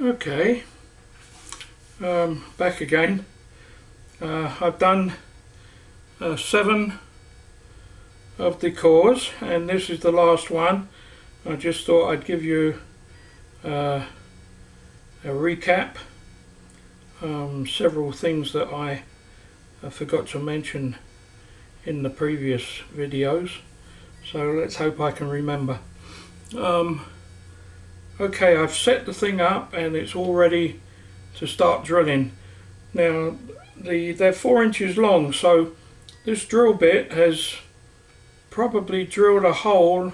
Okay, back again. I've done 7 of the cores, and this is the last one. I just thought I'd give you a recap. Several things that I forgot to mention in the previous videos, so let's hope I can remember. Okay, I've set the thing up and it's all ready to start drilling. Now they're 4 inches long, so this drill bit has probably drilled a hole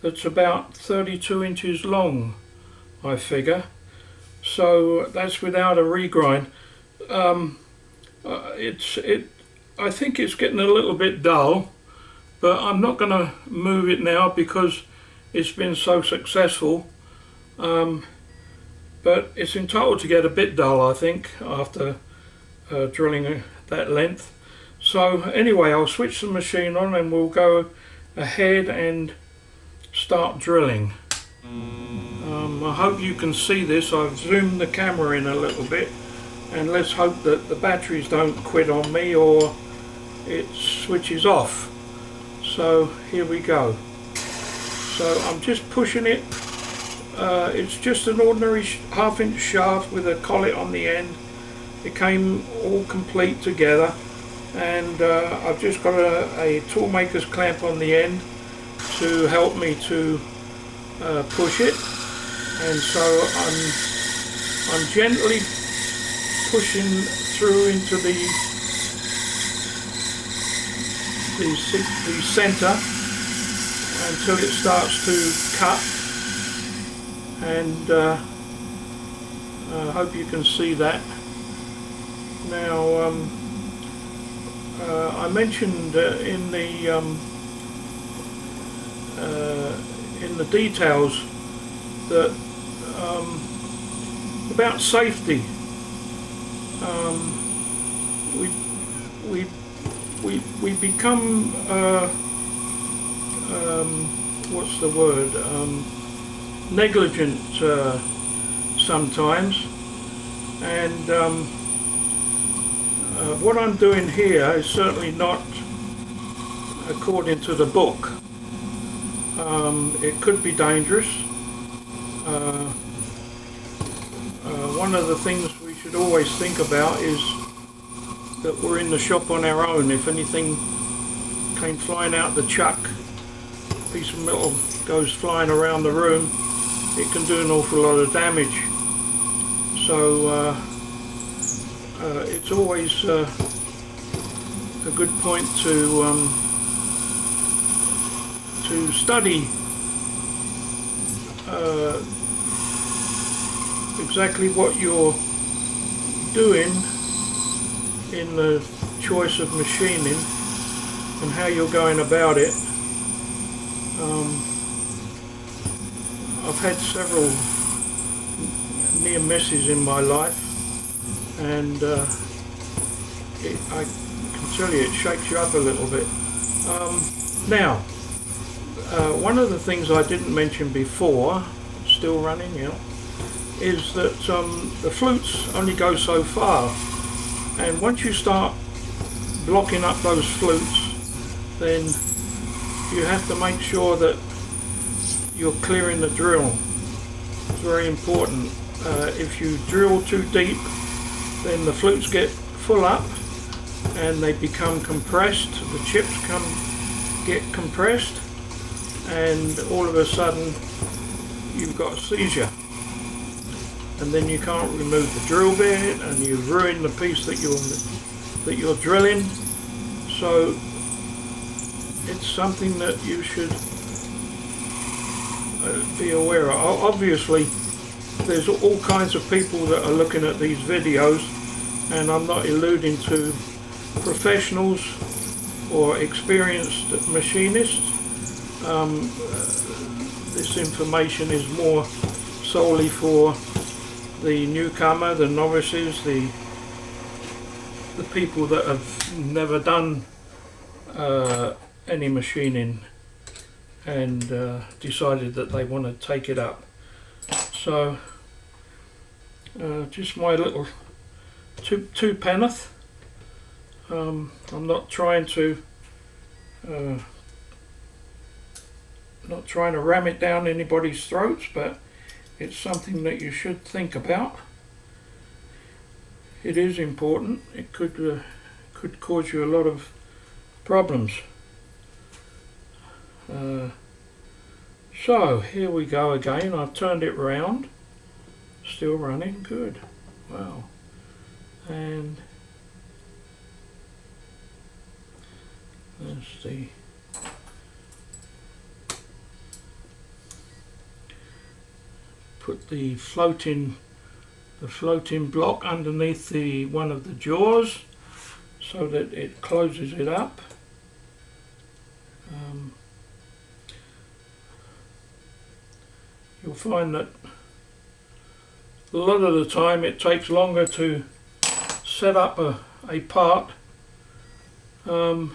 that's about 32 inches long, I figure. So that's without a regrind. I think it's getting a little bit dull, but I'm not going to move it now because it's been so successful. But it's entitled to get a bit dull, I think, after drilling that length. So anyway, I'll switch the machine on and we'll go ahead and start drilling. I hope you can see this. I've zoomed the camera in a little bit, and let's hope that the batteries don't quit on me or it switches off. So here we go. So I'm just pushing it. It's just an ordinary 1/2 inch shaft with a collet on the end. It came all complete together, and I've just got a toolmaker's clamp on the end to help me to push it, and so I'm gently pushing through into the center until it starts to cut, and I hope you can see that. Now I mentioned in the details that about safety. We become what's the word, negligent sometimes, and what I'm doing here is certainly not according to the book. It could be dangerous. One of the things we should always think about is that we're in the shop on our own. If anything came flying out the chuck, a piece of metal goes flying around the room, it can do an awful lot of damage. So it's always a good point to study exactly what you're doing in the choice of machining and how you're going about it. I've had several near misses in my life, and I can tell you it shakes you up a little bit. Now, one of the things I didn't mention before, still running, yeah, is that the flutes only go so far, and once you start blocking up those flutes, then you have to make sure that you're clearing the drill. It's very important. If you drill too deep, then the flutes get full up and they become compressed, the chips get compressed, and all of a sudden you've got a seizure, and then you can't remove the drill bit and you've ruined the piece that you're drilling. So it's something that you should be aware of. Obviously there's all kinds of people that are looking at these videos, and I'm not alluding to professionals or experienced machinists. This information is more solely for the newcomer, the novices, the people that have never done any machining and decided that they want to take it up. So just my little two penneth. I'm not trying to ram it down anybody's throats, but it's something that you should think about. It is important. It could cause you a lot of problems. So here we go again. I've turned it round. Still running. Good. Wow. And there's the put the floating block underneath one of the jaws so that it closes it up. You'll find that a lot of the time it takes longer to set up a part than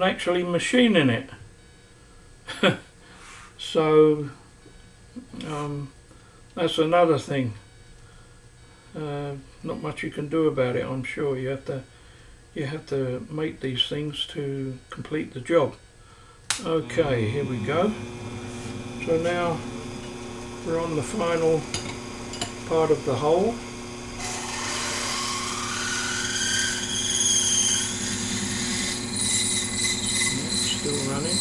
actually machining it. So that's another thing. Not much you can do about it, I'm sure. You have to make these things to complete the job. Okay, here we go. So now we're on the final part of the hole. Still running.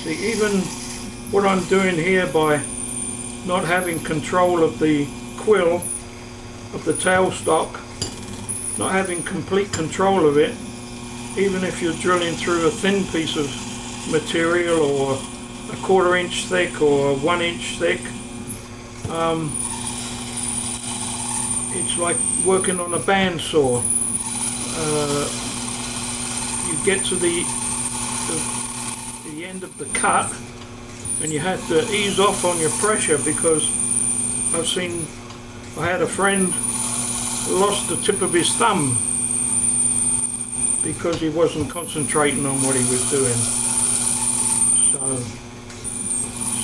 See, even what I'm doing here by not having control of the quill, of the tailstock, not having complete control of it, even if you're drilling through a thin piece of material or a 1/4 inch thick or 1 inch thick, it's like working on a bandsaw. You get to the end of the cut and you have to ease off on your pressure, because I had a friend lost the tip of his thumb because he wasn't concentrating on what he was doing.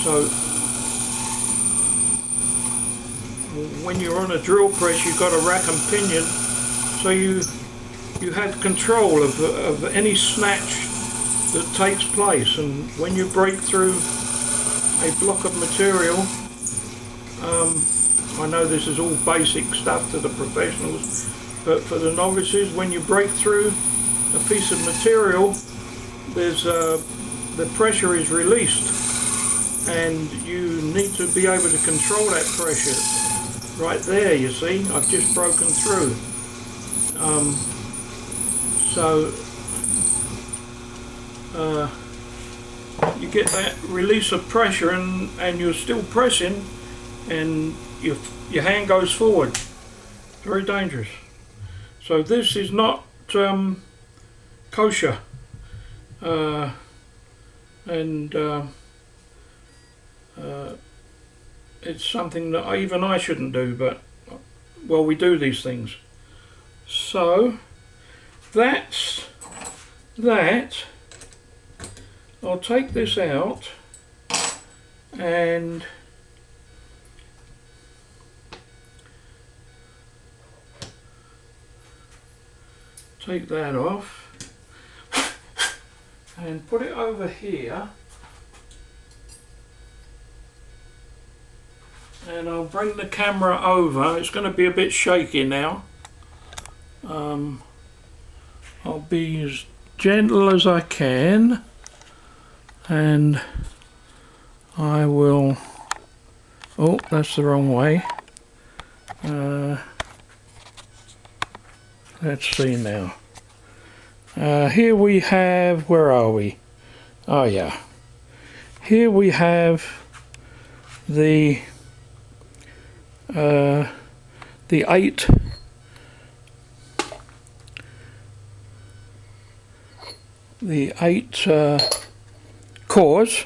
So when you're on a drill press, you've got a rack and pinion, so you have control of any snatch that takes place. And when you break through a block of material, I know this is all basic stuff to the professionals, but for the novices, when you break through a piece of material, there's the pressure is released, and you need to be able to control that pressure. Right there, you see, I've just broken through. You get that release of pressure, and you're still pressing, and your hand goes forward. Very dangerous. So this is not kosher, and it's something that even I shouldn't do, but well, we do these things. So that's that. I'll take this out and take that off and put it over here, and I'll bring the camera over. It's going to be a bit shaky now. I'll be as gentle as I can, and I will, oh, that's the wrong way. Let's see now. Here we have, where are we? Oh yeah. Here we have the 8 the 8 cores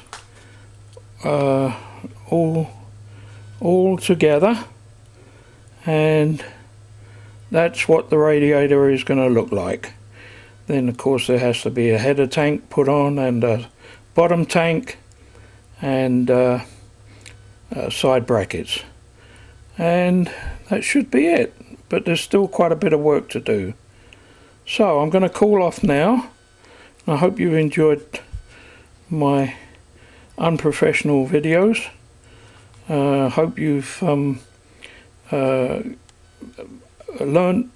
all together, and that's what the radiator is going to look like. Then of course there has to be a header tank put on, and a bottom tank, and side brackets, and that should be it. But there's still quite a bit of work to do. So I'm going to cool off now. I hope you've enjoyed my unprofessional videos. Hope you've learned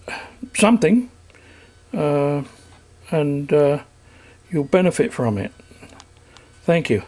something, and you'll benefit from it. Thank you.